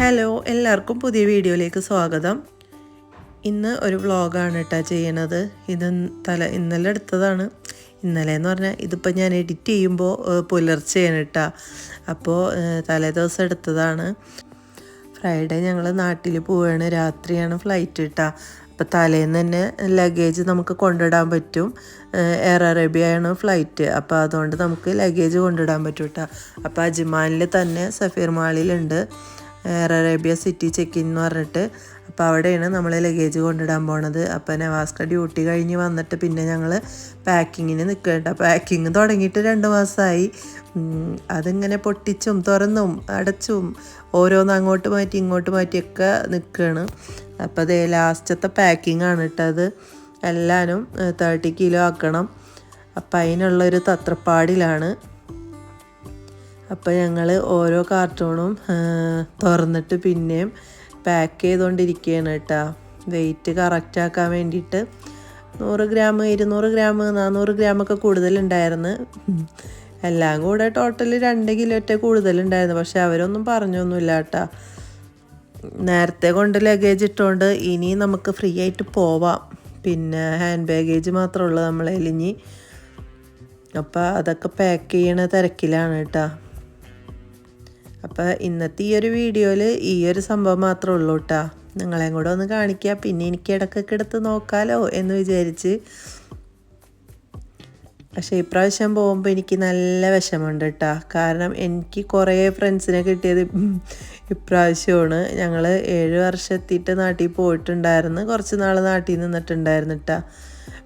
Hello, എല്ലാവർക്കും പുതിയ വീഡിയോയിലേക്ക് സ്വാഗതം. ഇന്ന് ഒരു വ്ളോഗാണ് കേട്ടോ ചെയ്യണത്. ഇത് ഇന്നലെ എടുത്തതാണ്. ഇന്നലെ എന്ന് പറഞ്ഞാൽ ഇതിപ്പോൾ ഞാൻ എഡിറ്റ് ചെയ്യുമ്പോൾ പുലർച്ചെയാണ് കേട്ടോ. അപ്പോൾ തലേദിവസം എടുത്തതാണ്. ഫ്രൈഡേ ഞങ്ങൾ നാട്ടിൽ പോവുകയാണ്, രാത്രിയാണ് ഫ്ലൈറ്റ് കേട്ടോ. അപ്പോൾ തലേന്ന് തന്നെ ലഗേജ് നമുക്ക് കൊണ്ടിടാൻ പറ്റും. എയർ അറേബ്യയാണ് ഫ്ലൈറ്റ്, അപ്പോൾ അതുകൊണ്ട് നമുക്ക് ലഗേജ് കൊണ്ടിടാൻ പറ്റും കേട്ടോ. അപ്പോൾ അജ്മാനിൽ തന്നെ സഫീർ മാളിലുണ്ട് എയർ അറേബ്യ സിറ്റി ചെക്കിൻ എന്ന് പറഞ്ഞിട്ട്. അപ്പോൾ അവിടെയാണ് നമ്മൾ ലഗേജ് കൊണ്ടിടാൻ പോണത്. അപ്പോൾ നവാസ്ക ഡ്യൂട്ടി കഴിഞ്ഞ് വന്നിട്ട് പിന്നെ ഞങ്ങൾ പാക്കിങ്ങിന് നിൽക്കേണ്ട. പാക്കിങ് തുടങ്ങിയിട്ട് 2 മാസമായി. അതിങ്ങനെ പൊട്ടിച്ചും തുറന്നും അടച്ചും ഓരോന്ന് അങ്ങോട്ട് മാറ്റി ഇങ്ങോട്ട് മാറ്റിയൊക്കെ നിൽക്കുകയാണ്. അപ്പോൾ അതേ ലാസ്റ്റത്തെ പാക്കിംഗ് ആണ് ഇട്ടത്. എല്ലാവരും 30 കിലോ ആക്കണം. അപ്പം അതിനുള്ളൊരു തത്രപ്പാടിലാണ്. അപ്പോൾ ഞങ്ങൾ ഓരോ കാർട്ടൂണും തുറന്നിട്ട് പിന്നെയും പാക്ക് ചെയ്തുകൊണ്ടിരിക്കുകയാണ് കേട്ടോ. വെയിറ്റ് കറക്റ്റ് ആക്കാൻ വേണ്ടിയിട്ട് 100 ഗ്രാം 200 ഗ്രാം 400 ഗ്രാമൊക്കെ കൂടുതലുണ്ടായിരുന്നു. എല്ലാം കൂടെ ടോട്ടൽ 2 കിലോറ്റെ കൂടുതലുണ്ടായിരുന്നു. പക്ഷെ അവരൊന്നും പറഞ്ഞൊന്നുമില്ല കേട്ടോ. നേരത്തെ കൊണ്ട് ലഗേജ് ഇട്ടുകൊണ്ട് ഇനി നമുക്ക് ഫ്രീ ആയിട്ട് പോവാം. പിന്നെ ഹാൻഡ് ബാഗേജ് മാത്രമേ ഉള്ളൂ നമ്മളെ എലിഞ്ഞ്. അപ്പോൾ അതൊക്കെ പാക്ക് ചെയ്യണ തിരക്കിലാണ് കേട്ടോ. അപ്പോൾ ഇന്നത്തെ ഈ ഒരു വീഡിയോയിൽ ഈ ഒരു സംഭവം മാത്രമേ ഉള്ളൂ കേട്ടോ. നിങ്ങളെയും കൂടെ ഒന്ന് കാണിക്കുക. പിന്നെ എനിക്ക് ഇടയ്ക്കൊക്കെ എടുത്ത് നോക്കാമല്ലോ എന്ന് വിചാരിച്ച്. പക്ഷേ ഇപ്രാവശ്യം പോകുമ്പോൾ എനിക്ക് നല്ല വിഷമമുണ്ട് കേട്ടോ. കാരണം എനിക്ക് കുറേ ഫ്രണ്ട്സിനെ കിട്ടിയത് ഇപ്രാവശ്യമാണ്. ഞങ്ങൾ 7 വർഷം എത്തിയിട്ട് നാട്ടിൽ പോയിട്ടുണ്ടായിരുന്നു. കുറച്ച് നാൾ നാട്ടിൽ നിന്നിട്ടുണ്ടായിരുന്നു കേട്ടോ.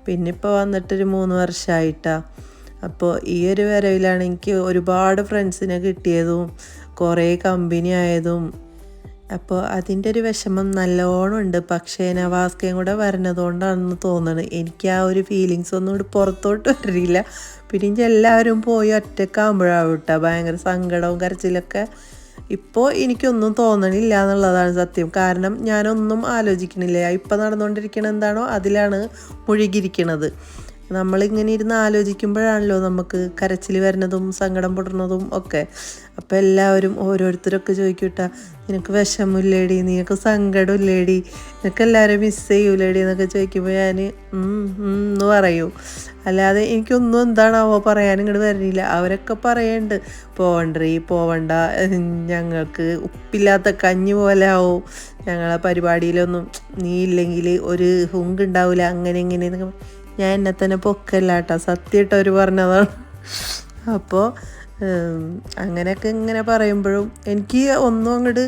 പിന്നെ ഇപ്പോൾ വന്നിട്ടൊരു 3 വർഷമായിട്ടാ. അപ്പോൾ ഈ ഒരു വരവിലാണ് എനിക്ക് ഒരുപാട് ഫ്രണ്ട്സിനെ കിട്ടിയതും കുറേ കമ്പനി ആയതും. അപ്പോൾ അതിൻ്റെ ഒരു വിഷമം നല്ലോണം ഉണ്ട്. പക്ഷേ നവാസ്കയും കൂടെ വരണതുകൊണ്ടാണെന്ന് തോന്നുന്നത്. എനിക്ക് ആ ഒരു ഫീലിങ്സ് ഒന്നും കൂടി പുറത്തോട്ട് വരില്ല. പിന്നെ എല്ലാവരും പോയി ഒറ്റക്കാകുമ്പോഴാവും കേട്ടോ ഭയങ്കര സങ്കടവും കരച്ചിലൊക്കെ. ഇപ്പോൾ എനിക്കൊന്നും തോന്നണില്ല എന്നുള്ളതാണ് സത്യം. കാരണം ഞാനൊന്നും ആലോചിക്കണില്ല. ഇപ്പം നടന്നുകൊണ്ടിരിക്കണത് എന്താണോ അതിലാണ് മുഴുകിയിരിക്കണത്. നമ്മളിങ്ങനെ ഇരുന്ന് ആലോചിക്കുമ്പോഴാണല്ലോ നമുക്ക് കരച്ചിൽ വരുന്നതും സങ്കടം പെടുന്നതും ഒക്കെ. അപ്പോൾ എല്ലാവരും ഓരോരുത്തരൊക്കെ ചോദിക്കൂട്ടാ, നിനക്ക് വിഷമില്ലേടി, നിനക്ക് സങ്കടമില്ലേടി, നിനക്ക് എല്ലാവരും മിസ് ചെയ്യൂലേടി എന്നൊക്കെ ചോദിക്കുമ്പോൾ ഞാൻ എന്ന് പറയൂ. അല്ലാതെ എനിക്കൊന്നും എന്താണാവോ പറയാൻ ഇങ്ങോട്ട് വരുന്നില്ല. അവരൊക്കെ പറയുന്നുണ്ട് പോവണ്ട, ഞങ്ങൾക്ക് ഉപ്പില്ലാത്ത കഞ്ഞി പോലെ ആവും, ഞങ്ങളെ പരിപാടിയിലൊന്നും നീ ഇല്ലെങ്കിൽ ഒരു ഹുങ്ക് ഉണ്ടാവില്ല, അങ്ങനെ ഇങ്ങനെയെന്നൊക്കെ. ഞാൻ എന്നെ തന്നെ പൊക്കല്ല കേട്ടോ, സത്യമായിട്ട് അവർ പറഞ്ഞതാണ്. അപ്പോൾ അങ്ങനെയൊക്കെ ഇങ്ങനെ പറയുമ്പോഴും എനിക്ക് ഒന്നും അങ്ങോട്ട്,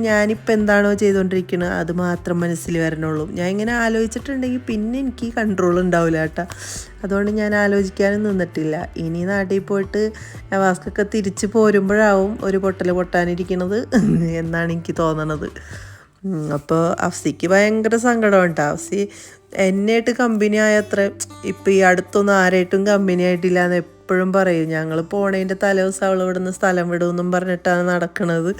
ഞാനിപ്പോൾ എന്താണോ ചെയ്തുകൊണ്ടിരിക്കുന്നത് അത് മാത്രം മനസ്സിൽ വരണുള്ളൂ. ഞാൻ ഇങ്ങനെ ആലോചിച്ചിട്ടുണ്ടെങ്കിൽ പിന്നെ എനിക്ക് കൺട്രോൾ ഉണ്ടാവില്ല കേട്ടോ. അതുകൊണ്ട് ഞാൻ ആലോചിക്കാനും നിന്നിട്ടില്ല. ഇനി നാട്ടിൽ പോയിട്ട് നവാസ്കൊക്കെ തിരിച്ച് പോരുമ്പോഴാവും ഒരു പൊട്ടാനിരിക്കുന്നത് എന്നാണ് എനിക്ക് തോന്നണത്. അപ്പോൾ അഫ്സിക്ക് ഭയങ്കര സങ്കടമുണ്ട്. അഫ്സി എന്നായിട്ട് കമ്പനി ആയത്ര ഇപ്പം ഈ അടുത്തൊന്നും ആരായിട്ടും കമ്പനി ആയിട്ടില്ല എന്ന് എപ്പോഴും പറയും. ഞങ്ങൾ പോണതിൻ്റെ തലേദിവസം അവൾ ഇവിടുന്ന് സ്ഥലം വിടുമെന്നും പറഞ്ഞിട്ടാണ് നടക്കുന്നത്.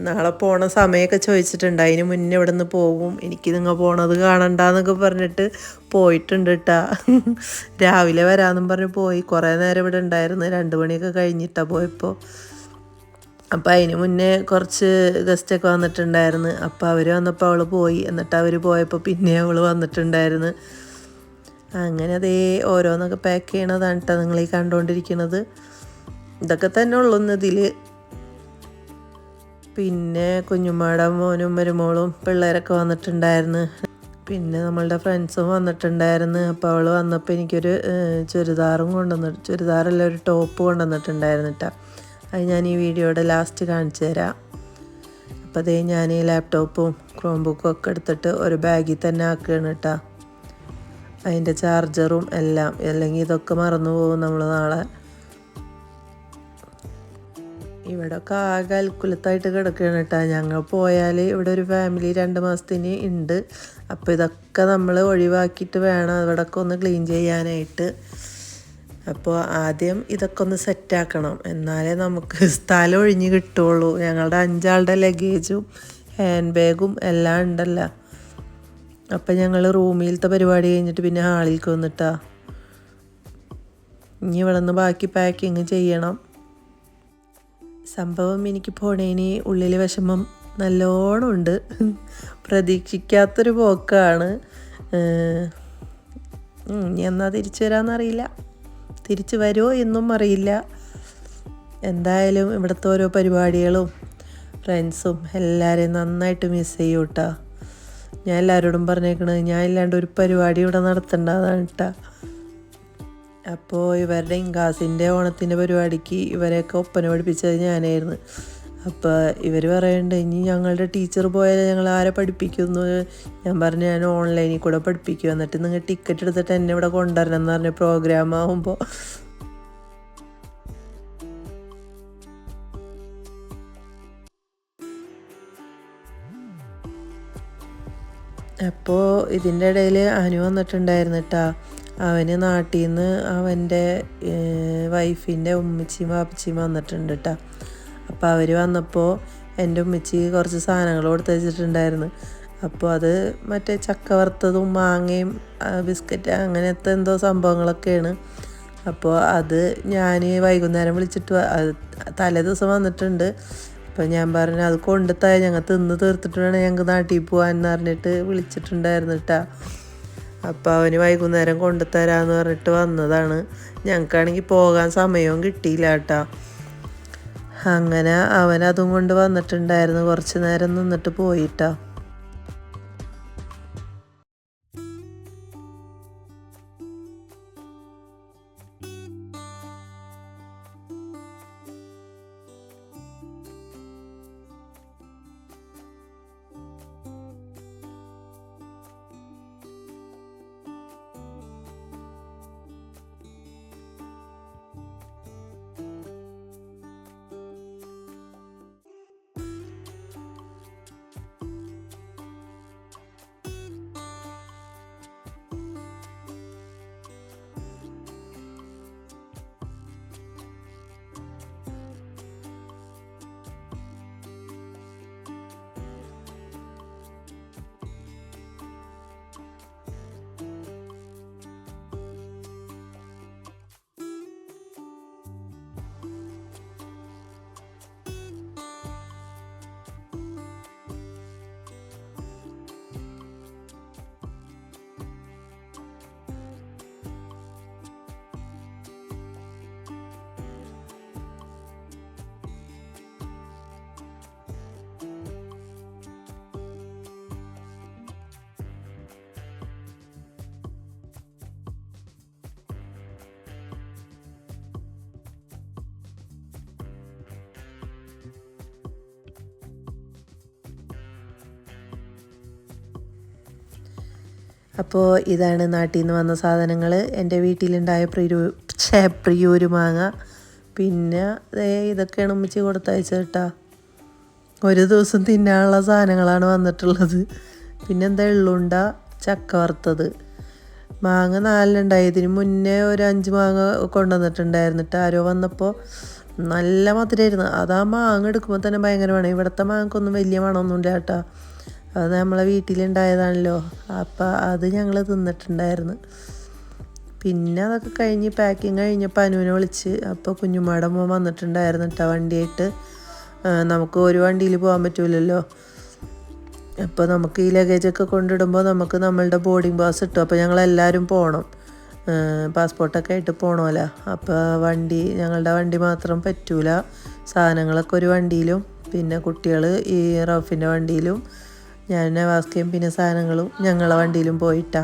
നാളെ പോണ സമയമൊക്കെ ചോദിച്ചിട്ടുണ്ട്. അതിന് മുന്നേ ഇവിടെ നിന്ന് പോകും, എനിക്ക് നിങ്ങൾ പോണത് കാണണ്ടെന്നൊക്കെ പറഞ്ഞിട്ട് പോയിട്ടുണ്ട് കേട്ടാ. രാവിലെ വരാമെന്നും പറഞ്ഞ് പോയി. കുറേ നേരം ഇവിടെ ഉണ്ടായിരുന്നു. 2 മണിയൊക്കെ കഴിഞ്ഞിട്ടാണ് പോയപ്പോൾ. അപ്പോൾ അതിന് മുന്നേ കുറച്ച് ഗസ്റ്റൊക്കെ വന്നിട്ടുണ്ടായിരുന്നു. അപ്പോൾ അവർ വന്നപ്പോൾ അവൾ പോയി. എന്നിട്ട് അവർ പോയപ്പോൾ പിന്നെ അവൾ വന്നിട്ടുണ്ടായിരുന്നു. അങ്ങനെ അതേ ഓരോന്നൊക്കെ പാക്ക് ചെയ്യണതാണ് കേട്ടോ നിങ്ങൾ ഈ കണ്ടുകൊണ്ടിരിക്കുന്നത്. ഇതൊക്കെ തന്നെ ഉള്ളൂ ഇതിൽ. പിന്നെ കുഞ്ഞുമ്മയുടെ മോനും മരുമോളും പിള്ളേരൊക്കെ വന്നിട്ടുണ്ടായിരുന്നു. പിന്നെ നമ്മളുടെ ഫ്രണ്ട്സും വന്നിട്ടുണ്ടായിരുന്നു. അപ്പോൾ അവൾ വന്നപ്പോൾ എനിക്കൊരു ചുരിദാറല്ല ഒരു ടോപ്പ് കൊണ്ടുവന്നിട്ടുണ്ടായിരുന്നു കേട്ടോ. അത് ഞാൻ ഈ വീഡിയോയുടെ ലാസ്റ്റ് കാണിച്ചു തരാം. അപ്പോൾ അതേ ഞാൻ ഈ ലാപ്ടോപ്പും ക്രോം ബുക്കും ഒക്കെ എടുത്തിട്ട് ഒരു ബാഗിൽ തന്നെ ആക്കുകയാണ് കേട്ടോ. അതിൻ്റെ ചാർജറും എല്ലാം, അല്ലെങ്കിൽ ഇതൊക്കെ മറന്നു പോകും നമ്മൾ നാളെ. ഇവിടെ ഒക്കെ ആകെ അൽക്കുലത്തായിട്ട് കിടക്കുകയാണ് കേട്ടോ. ഞങ്ങൾ പോയാൽ ഇവിടെ ഒരു ഫാമിലി 2 മാസത്തിന് ഉണ്ട്. അപ്പോൾ ഇതൊക്കെ നമ്മൾ ഒഴിവാക്കിയിട്ട് വേണം ഇവിടെയൊക്കെ ഒന്ന് ക്ലീൻ ചെയ്യാനായിട്ട്. അപ്പോൾ ആദ്യം ഇതൊക്കെ ഒന്ന് സെറ്റാക്കണം, എന്നാലേ നമുക്ക് സ്ഥലം ഒഴിഞ്ഞ് കിട്ടുള്ളൂ. ഞങ്ങളുടെ 5 ആളുടെ ലഗേജും ഹാൻഡ് ബാഗും എല്ലാം ഉണ്ടല്ലോ. അപ്പം ഞങ്ങൾ റൂമിലത്തെ പരിപാടി കഴിഞ്ഞിട്ട് പിന്നെ ഹാളിലേക്ക് വന്നിട്ടാ. ഇനി ഇവിടെ നിന്ന് ബാക്കി പാക്കിങ് ചെയ്യണം. സംഭവം എനിക്ക് പോണേന് ഉള്ളിൽ വിഷമം നല്ലോണം ഉണ്ട്. പ്രതീക്ഷിക്കാത്തൊരു പോക്കാണ്. ഇനി എന്നാ തിരിച്ചു വരാമെന്നറിയില്ല, തിരിച്ചു വരുമോ എന്നും അറിയില്ല. എന്തായാലും ഇവിടുത്തെ ഓരോ പരിപാടികളും ഫ്രണ്ട്സും എല്ലാവരെയും നന്നായിട്ട് മിസ് ചെയ്യും കേട്ടോ. ഞാൻ എല്ലാവരോടും പറഞ്ഞേക്കണത് ഞാൻ ഇല്ലാണ്ട് ഒരു പരിപാടി ഇവിടെ നടത്തേണ്ടതാണ് കേട്ടോ. അപ്പോൾ ഇവരുടെ ഇൻകാസിൻ്റെ ഓണത്തിൻ്റെ പരിപാടിക്ക് ഇവരെയൊക്കെ ഒപ്പന പഠിപ്പിച്ചത് ഞാനായിരുന്നു. അപ്പോൾ ഇവർ പറയുന്നുണ്ട് ഇനി ഞങ്ങളുടെ ടീച്ചർ പോയാൽ ഞങ്ങൾ ആരെ പഠിപ്പിക്കുന്നു. ഞാൻ പറഞ്ഞു ഞാൻ ഓൺലൈനിൽ കൂടെ പഠിപ്പിക്കും, എന്നിട്ട് നിങ്ങൾ ടിക്കറ്റ് എടുത്തിട്ട് എന്നെ ഇവിടെ കൊണ്ടുവരണം എന്ന് പറഞ്ഞ പ്രോഗ്രാം ആകുമ്പോൾ. അപ്പോൾ ഇതിൻ്റെ ഇടയിൽ അനു വന്നിട്ടുണ്ടായിരുന്നു കേട്ടോ. അവന് നാട്ടിൽ നിന്ന് അവൻ്റെ വൈഫിൻ്റെ ഉമ്മച്ചിയും വാപ്പച്ചിയും വന്നിട്ടുണ്ട് കേട്ടോ. അപ്പോൾ അവർ വന്നപ്പോൾ എൻ്റെ ഉമ്മച്ചി കുറച്ച് സാധനങ്ങൾ കൊടുത്ത് വെച്ചിട്ടുണ്ടായിരുന്നു. അപ്പോൾ അത് മറ്റേ ചക്ക വറുത്തതും മാങ്ങയും ബിസ്ക്കറ്റ് അങ്ങനത്തെ എന്തോ സംഭവങ്ങളൊക്കെയാണ്. അപ്പോൾ അത് ഞാൻ വൈകുന്നേരം വിളിച്ചിട്ട് തലേ ദിവസം വന്നിട്ടുണ്ട്. അപ്പോൾ ഞാൻ പറഞ്ഞു അത് കൊണ്ടുത്തായ ഞങ്ങൾ തിന്ന് തീർത്തിട്ട് വേണം ഞങ്ങൾക്ക് നാട്ടിൽ പോകാമെന്ന് പറഞ്ഞിട്ട് വിളിച്ചിട്ടുണ്ടായിരുന്നു കേട്ടോ. അപ്പോൾ അവന് വൈകുന്നേരം കൊണ്ടുതരാമെന്ന് പറഞ്ഞിട്ട് വന്നതാണ്. ഞങ്ങൾക്കാണെങ്കിൽ പോകാൻ സമയവും കിട്ടിയില്ല കേട്ടോ. അങ്ങനെ അവനതും കൊണ്ട് വന്നിട്ടുണ്ടായിരുന്നു. കുറച്ച് നേരം നിന്നിട്ട് പോയിട്ടാ. അപ്പോൾ ഇതാണ് നാട്ടിൽ നിന്ന് വന്ന സാധനങ്ങൾ. എൻ്റെ വീട്ടിലുണ്ടായ പ്രിയൂര് മാങ്ങ, പിന്നെ ഇതൊക്കെയാണ് ഉമ്മച്ചി കൊടുത്തയച്ചത് കേട്ടോ. ഒരു ദിവസം തിന്നാനുള്ള സാധനങ്ങളാണ് വന്നിട്ടുള്ളത്. പിന്നെന്താ എള്ളുണ്ട, ചക്ക വറുത്തത്, മാങ്ങ 4 ഉണ്ടായി. ഇതിന് മുന്നേ ഒരു 5 മാങ്ങ കൊണ്ടുവന്നിട്ടുണ്ടായിരുന്നിട്ട് ആരോ വന്നപ്പോൾ നല്ല മധുരമായിരുന്നു. അത് ആ മാങ്ങ എടുക്കുമ്പോൾ തന്നെ ഭയങ്കര മണം. ഇവിടുത്തെ മാങ്ങക്കൊന്നും വലിയ മണമൊന്നുമില്ല കേട്ടോ. അത് നമ്മളെ വീട്ടിലുണ്ടായതാണല്ലോ. അപ്പം അത് ഞങ്ങൾ തിന്നിട്ടുണ്ടായിരുന്നു. പിന്നെ അതൊക്കെ കഴിഞ്ഞ് പാക്കിങ് കഴിഞ്ഞപ്പോൾ അനുവിനെ വിളിച്ച്. അപ്പോൾ കുഞ്ഞുമ്മയുടെ മോൻ വന്നിട്ടുണ്ടായിരുന്നു കേട്ടോ വണ്ടിയായിട്ട്. നമുക്ക് ഒരു വണ്ടിയിൽ പോകാൻ പറ്റില്ലല്ലോ. അപ്പോൾ നമുക്ക് ഈ ലഗേജൊക്കെ കൊണ്ടിടുമ്പോൾ നമുക്ക് നമ്മളുടെ ബോർഡിംഗ് പാസ് കിട്ടും. അപ്പോൾ ഞങ്ങളെല്ലാവരും പോകണം, പാസ്പോർട്ടൊക്കെ ആയിട്ട് പോകണമല്ലോ. അപ്പോൾ ഞങ്ങളുടെ വണ്ടി മാത്രം പറ്റൂല. സാധനങ്ങളൊക്കെ ഒരു വണ്ടിയിലും, പിന്നെ കുട്ടികൾ ഈ റഫിൻ്റെ വണ്ടിയിലും, ഞാൻ നവാസ്കയും പിന്നെ സാധനങ്ങളും ഞങ്ങളെ വണ്ടിയിലും പോയിട്ടാ.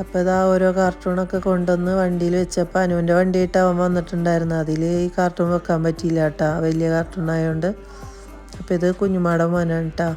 അപ്പോൾ ഇതാ ഓരോ കാർട്ടൂണൊക്കെ കൊണ്ടുവന്ന് വണ്ടിയിൽ വെച്ചപ്പോൾ അനുവിൻ്റെ വണ്ടിയായിട്ട് അവൻ വന്നിട്ടുണ്ടായിരുന്നു. അതിൽ ഈ കാർട്ടൂൺ വെക്കാൻ പറ്റിയില്ല കേട്ടോ, വലിയ കാർട്ടൂൺ ആയതുകൊണ്ട്. അപ്പോൾ ഇത് കുഞ്ഞുമാടെ മോനാണ് കേട്ടോ.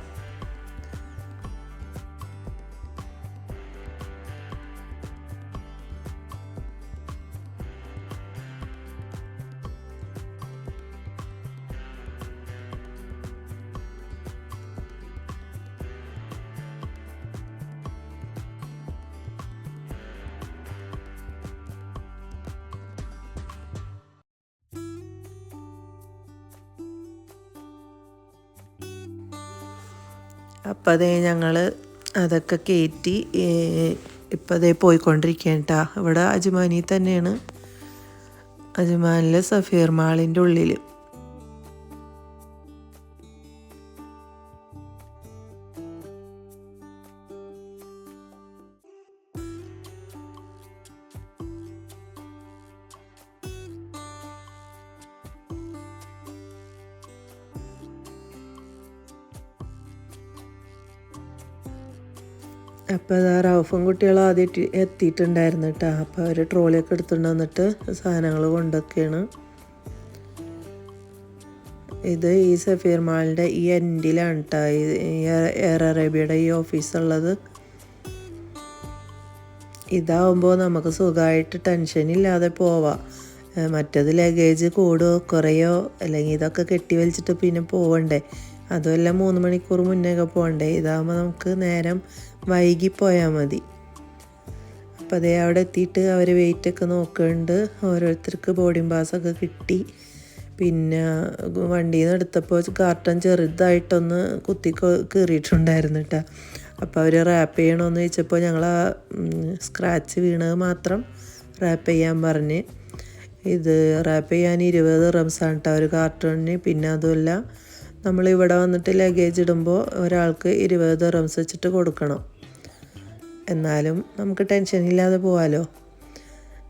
അപ്പം അതേ ഞങ്ങൾ അതൊക്കെ കയറ്റി ഇപ്പം അതേ പോയിക്കൊണ്ടിരിക്കുകയാണ് കേട്ടോ. ഇവിടെ അജ്മാനിൽ തന്നെയാണ്, അജ്മാനിലെ സഫീർ മാളിൻ്റെ ഉള്ളിൽ. അപ്പോൾ അതാ റൗഫും കുട്ടികളും ആദ്യം എത്തിയിട്ടുണ്ടായിരുന്നു കേട്ടോ. അപ്പോൾ അവർ ട്രോളിയൊക്കെ എടുത്തുകൊണ്ട് വന്നിട്ട് സാധനങ്ങൾ കൊണ്ടൊക്കെയാണ്. ഇത് ഈ സഫീർ മാളിൻ്റെ ഈ എൻഡിലാണ് കേട്ടോ ഈ എയർ അറേബ്യയുടെ ഈ ഓഫീസുള്ളത്. ഇതാവുമ്പോൾ നമുക്ക് സുഖമായിട്ട് ടെൻഷനില്ലാതെ പോവാം. മറ്റേത് ലഗേജ് കൂടുകയോ കുറയോ അല്ലെങ്കിൽ ഇതൊക്കെ കെട്ടി വലിച്ചിട്ട് പിന്നെ പോവണ്ടേ, അതുമല്ല 3 മണിക്കൂർ മുന്നേയൊക്കെ പോകണ്ടേ. ഇതാകുമ്പോൾ നമുക്ക് നേരം വൈകി പോയാൽ മതി. അപ്പം അതേ അവിടെ എത്തിയിട്ട് അവർ വെയിറ്റൊക്കെ നോക്കുന്നുണ്ട്. ഓരോരുത്തർക്ക് ബോർഡിംഗ് പാസ്സൊക്കെ കിട്ടി. പിന്നെ വണ്ടിയിൽ നിന്ന് എടുത്തപ്പോൾ കാർട്ടൺ ചെറുതായിട്ടൊന്ന് കുത്തി കീറിയിട്ടുണ്ടായിരുന്നു കേട്ടോ. അപ്പോൾ അവർ റാപ്പ് ചെയ്യണമെന്ന് ചോദിച്ചപ്പോൾ ഞങ്ങൾ ആ സ്ക്രാച്ച് വീണത് മാത്രം റാപ്പ് ചെയ്യാൻ പറഞ്ഞ്. ഇത് റാപ്പ് ചെയ്യാൻ 20 റംസാണ് കേട്ടോ ഒരു കാർട്ടൂണിന്. പിന്നെ അതുമല്ല നമ്മളിവിടെ വന്നിട്ട് ലഗേജ് ഇടുമ്പോൾ ഒരാൾക്ക് 20 റംസ് വെച്ചിട്ട് കൊടുക്കണം. എന്നാലും നമുക്ക് ടെൻഷനില്ലാതെ പോകാമല്ലോ.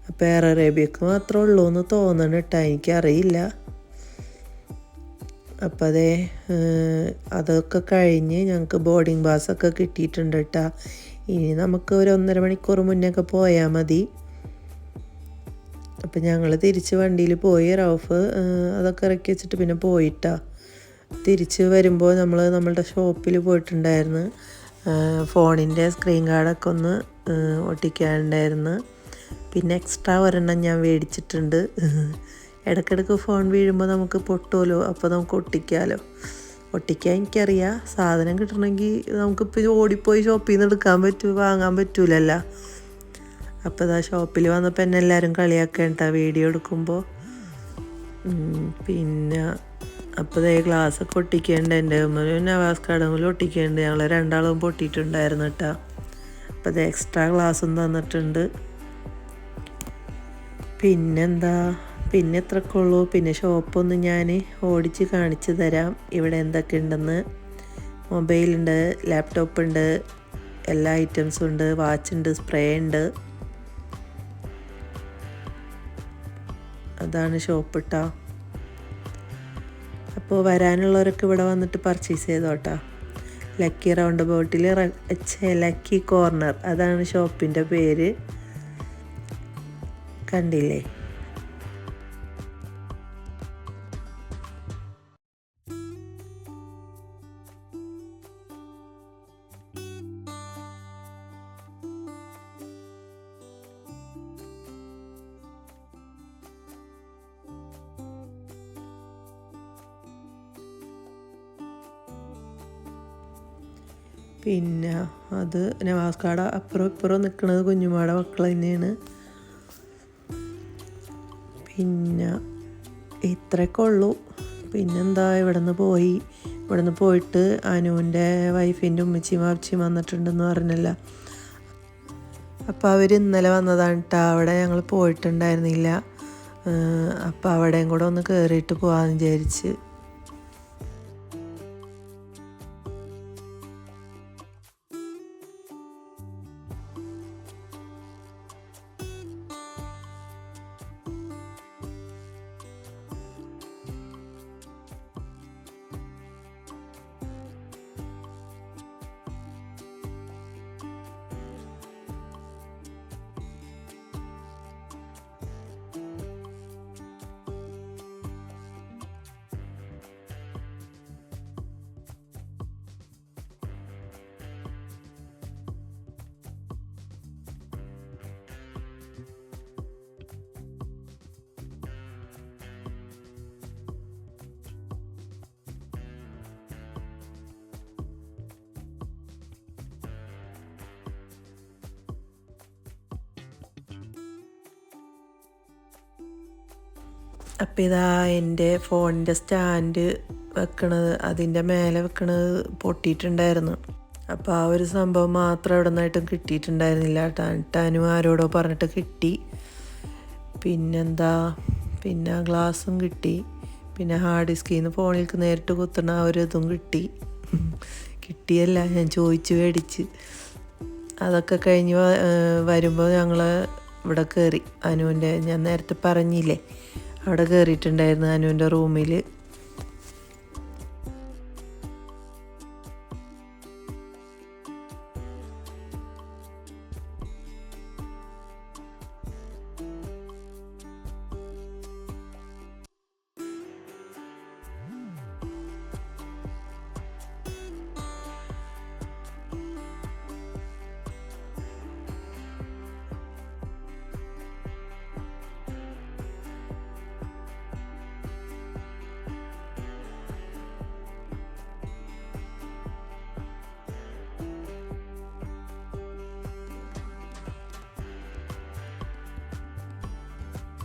അപ്പോൾ എയർ അറേബ്യക്ക് മാത്രമേ ഉള്ളൂ എന്ന് തോന്നണം കേട്ടോ, എനിക്കറിയില്ല. അപ്പം അതേ അതൊക്കെ കഴിഞ്ഞ് ഞങ്ങൾക്ക് ബോർഡിംഗ് പാസ്സൊക്കെ കിട്ടിയിട്ടുണ്ട് കേട്ടോ. ഇനി നമുക്ക് ഒരു 1.5 മണിക്കൂർ മുന്നേ പോയാൽ മതി. അപ്പം ഞങ്ങൾ തിരിച്ച് വണ്ടിയിൽ പോയി. റൗഫ് അതൊക്കെ ഇറക്കി വെച്ചിട്ട് പിന്നെ പോയിട്ടാ. തിരിച്ച് വരുമ്പോൾ നമ്മളുടെ ഷോപ്പിൽ പോയിട്ടുണ്ടായിരുന്നു. ഫോണിൻ്റെ സ്ക്രീൻ ഗാർഡൊക്കെ ഒന്ന് ഒട്ടിക്കാനുണ്ടായിരുന്നു. പിന്നെ എക്സ്ട്രാ ഒരെണ്ണം ഞാൻ മേടിച്ചിട്ടുണ്ട്. ഇടയ്ക്കിടയ്ക്ക് ഫോൺ വീഴുമ്പോൾ നമുക്ക് പൊട്ടുമല്ലോ, അപ്പോൾ നമുക്ക് ഒട്ടിക്കാമല്ലോ. ഒട്ടിക്കാൻ എനിക്കറിയാം. സാധനം കിട്ടണമെങ്കിൽ നമുക്കിപ്പോൾ ഓടിപ്പോയി ഷോപ്പിൽ നിന്ന് വാങ്ങാൻ പറ്റൂലല്ലോ. അപ്പോൾ ഇതാ ഷോപ്പിൽ വന്നപ്പോൾ എന്നെ എല്ലാവരും കളിയാക്കേണ്ട വീഡിയോ എടുക്കുമ്പോൾ. പിന്നെ അപ്പോൾ ഇതേ ഗ്ലാസ്സൊക്കെ ഒട്ടിക്കേണ്ട, എൻ്റെ നവാസ് കടമിൽ ഒട്ടിക്കേണ്ട. ഞങ്ങൾ രണ്ടാളും പൊട്ടിയിട്ടുണ്ടായിരുന്നു കേട്ടോ. അപ്പോൾ ഇത് എക്സ്ട്രാ ഗ്ലാസ്സും തന്നിട്ടുണ്ട്. പിന്നെന്താ, പിന്നെ എത്രയൊക്കെ ഉള്ളൂ. പിന്നെ ഷോപ്പൊന്ന് ഞാൻ ഓടിച്ച് കാണിച്ചു തരാം ഇവിടെ എന്തൊക്കെ ഉണ്ടെന്ന്. മൊബൈലുണ്ട്, ലാപ്ടോപ്പ് ഉണ്ട്, എല്ലാ ഐറ്റംസും ഉണ്ട്, വാച്ചുണ്ട്, സ്പ്രേ ഉണ്ട്. അതാണ് ഷോപ്പ് കേട്ടോ. അപ്പോൾ വരാനുള്ളവരൊക്കെ ഇവിടെ വന്നിട്ട് പർച്ചേസ് ചെയ്തോട്ടോ. ലക്കി റൗണ്ട് ബോട്ടിൽ ലക്കി കോർണർ, അതാണ് ഷോപ്പിൻ്റെ പേര്. കണ്ടില്ലേ? പിന്നെ അത് നവാസ്കാട അപ്പുറം ഇപ്പുറം നിൽക്കുന്നത് കുഞ്ഞുമാടെ മക്കൾ തന്നെയാണ്. പിന്നെ ഇത്രയൊക്കെ ഉള്ളൂ. പിന്നെന്താ, ഇവിടുന്ന് പോയിട്ട് അനുവിൻ്റെ വൈഫിൻ്റെ ഉമ്മച്ചിയും വാപ്പച്ചിയും വന്നിട്ടുണ്ടെന്ന് പറഞ്ഞല്ലോ. അപ്പോൾ അവർ ഇന്നലെ വന്നതാണ് കേട്ടോ. അവിടെ ഞങ്ങൾ പോയിട്ടുണ്ടായിരുന്നില്ല. അപ്പോൾ അവിടെയും കൂടെ ഒന്ന് കയറിയിട്ട് പോകാമെന്ന് വിചാരിച്ച്. അപ്പോൾ ഇതാ എൻ്റെ ഫോണിൻ്റെ സ്റ്റാൻഡ് വെക്കണത്, അതിൻ്റെ മേലെ വെക്കണത് പൊട്ടിയിട്ടുണ്ടായിരുന്നു. അപ്പോൾ ആ ഒരു സംഭവം മാത്രം എവിടെ നിന്നായിട്ടും കിട്ടിയിട്ടുണ്ടായിരുന്നില്ല. ടാനു ആരോടോ പറഞ്ഞിട്ട് കിട്ടി. പിന്നെന്താ, പിന്നെ ഗ്ലാസും കിട്ടി. പിന്നെ ഹാർഡ് ഡിസ്കിൽ നിന്ന് ഫോണിലേക്ക് നേരിട്ട് കുത്തുന്ന ആ ഒരു ഇതും കിട്ടി. കിട്ടിയല്ല, ഞാൻ ചോദിച്ച് മേടിച്ച്. അതൊക്കെ കഴിഞ്ഞ് വരുമ്പോൾ ഞങ്ങൾ ഇവിടെ കയറി. അനുവിൻ്റെ, ഞാൻ നേരത്തെ പറഞ്ഞില്ലേ, അവിടെ കയറിയിട്ടുണ്ടായിരുന്നു അനുവിൻ്റെ റൂമിൽ.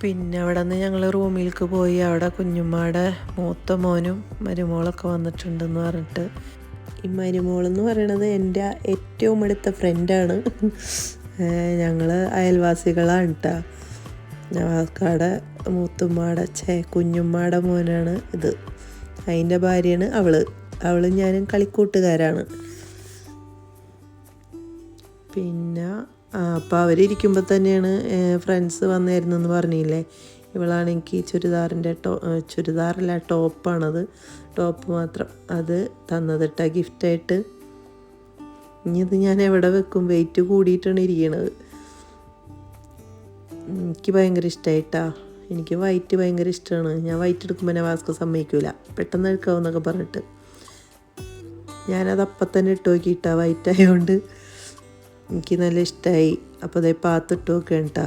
പിന്നെ അവിടെ നിന്ന് ഞങ്ങൾ റൂമിലേക്ക് പോയി. അവിടെ കുഞ്ഞുമ്മയുടെ മൂത്ത മോനും മരുമോളൊക്കെ വന്നിട്ടുണ്ടെന്ന് പറഞ്ഞിട്ട്. ഈ മരുമോളെന്ന് പറയണത് എൻ്റെ ഏറ്റവും അടുത്ത ഫ്രണ്ടാണ്. ഞങ്ങൾ അയൽവാസികളാണ് കേട്ടോ. നവാസ്കാടെ മൂത്തുമ്മയുടെ കുഞ്ഞുമ്മയുടെ മോനാണ് ഇത്. അതിൻ്റെ ഭാര്യയാണ് അവൾ ഞാനും കളിക്കൂട്ടുകാരാണ്. പിന്നെ അപ്പോൾ അവരിയ്ക്കുമ്പോൾ തന്നെയാണ് ഫ്രണ്ട്സ് വന്നായിരുന്നെന്ന് പറഞ്ഞില്ലേ. ഇവളാണെങ്കിൽ ചുരിദാറല്ല ടോപ്പാണത്, ടോപ്പ് മാത്രം അത് തന്നത് കേട്ടോ ഗിഫ്റ്റായിട്ട്. ഇനി ഇത് ഞാൻ എവിടെ വെക്കും, വെയിറ്റ് കൂടിയിട്ടാണ് ഇരിക്കണത്. എനിക്ക് ഭയങ്കര ഇഷ്ടമായിട്ടാ. എനിക്ക് വൈറ്റ് ഭയങ്കര ഇഷ്ടമാണ്. ഞാൻ വൈറ്റ് എടുക്കുമ്പോൾ നവാസ്ക് സമ്മതിക്കൂല, പെട്ടെന്ന് എടുക്കാമെന്നൊക്കെ പറഞ്ഞിട്ട്. ഞാനത് അപ്പം തന്നെ ഇട്ട് നോക്കിയിട്ടാ, വൈറ്റ് ആയതുകൊണ്ട് എനിക്ക് നല്ല ഇഷ്ടമായി. അപ്പോൾ അതേ പാത്തിട്ട് നോക്കുകയാണ് കേട്ടോ.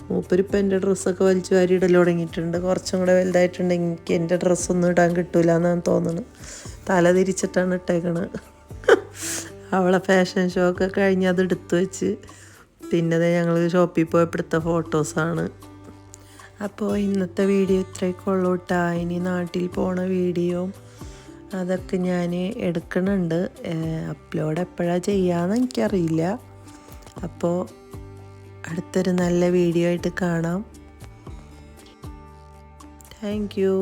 മൂപ്പരിപ്പോൾ എൻ്റെ ഡ്രസ്സൊക്കെ വലിച്ചു വാരി ഇടൽ തുടങ്ങിയിട്ടുണ്ട്. കുറച്ചും കൂടെ വലുതായിട്ടുണ്ടെങ്കിൽ എനിക്ക് എൻ്റെ ഡ്രസ്സൊന്നും ഇടാൻ കിട്ടില്ല എന്നാണ് തോന്നുന്നത്. തല തിരിച്ചിട്ടാണ് ഇട്ടേക്കണത്. അവളെ ഫാഷൻ ഷോ ഒക്കെ കഴിഞ്ഞ് അത് എടുത്തു വെച്ച്. പിന്നെ ഞങ്ങൾ ഷോപ്പിൽ പോയപ്പോൾ എടുത്ത ഫോട്ടോസാണ്. അപ്പോൾ ഇന്നത്തെ വീഡിയോ ഇത്രയൊക്കെ ഉള്ളൂ കേട്ടോ. ഇനി നാട്ടിൽ പോണ വീഡിയോ അതൊക്കെ ഞാൻ എടുക്കണുണ്ട്. അപ്ലോഡ് എപ്പോഴാണ് ചെയ്യാമെന്ന് എനിക്കറിയില്ല. അപ്പോൾ അടുത്തൊരു നല്ല വീഡിയോ ആയിട്ട് കാണാം. Thank you.